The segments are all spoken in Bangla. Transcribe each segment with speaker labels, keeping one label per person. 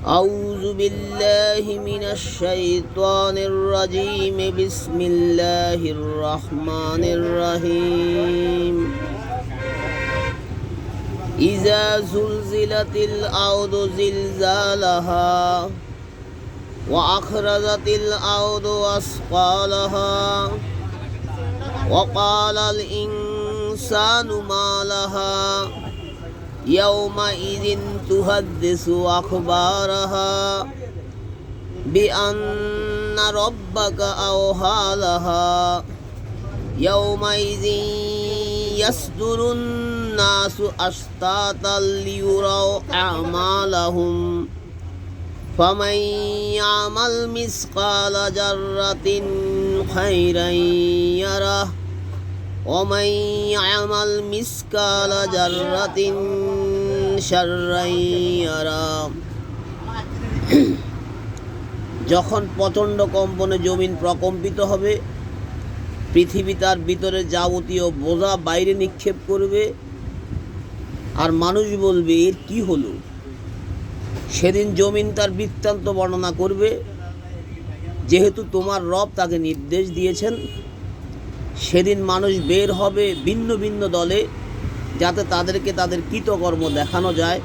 Speaker 1: أعوذ بالله من الشيطان الرجيم بسم الله الرحمن الرحيم إذا زلزلت الأرض زلزالها وأخرجت الأرض أثقالها وقال الإنسان ما لها يومئذ تحدث أخبارها بأن ربك أوحى لها يومئذ يصدر الناس أشتاتا ليروا أعمالهم فمن يعمل مثقال ذرة خيرا يره ومن يعمل مثقال ذرة شرا يره। যখন প্রচণ্ড কম্পনে জমিন প্রকম্পিত হবে, পৃথিবী তার ভিতরে যাবতীয় বোঝা বাইরে নিক্ষেপ করবে, আর মানুষ বলবে এর কি হলো। সেদিন জমিন তার বৃত্তান্ত বর্ণনা করবে, যেহেতু তোমার রব তাকে নির্দেশ দিয়েছেন। সেদিন মানুষ বের হবে ভিন্ন ভিন্ন দলে, যাতে তাদেরকে তাদের কৃতকর্ম দেখানো যায়।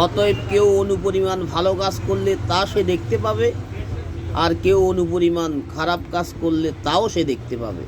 Speaker 1: অতএব কেউ অনুপরিমাণ ভালো কাজ করলে তা সে দেখতে পাবে, আর কেউ অনুপরিমাণ খারাপ কাজ করলে তাও সে দেখতে পাবে।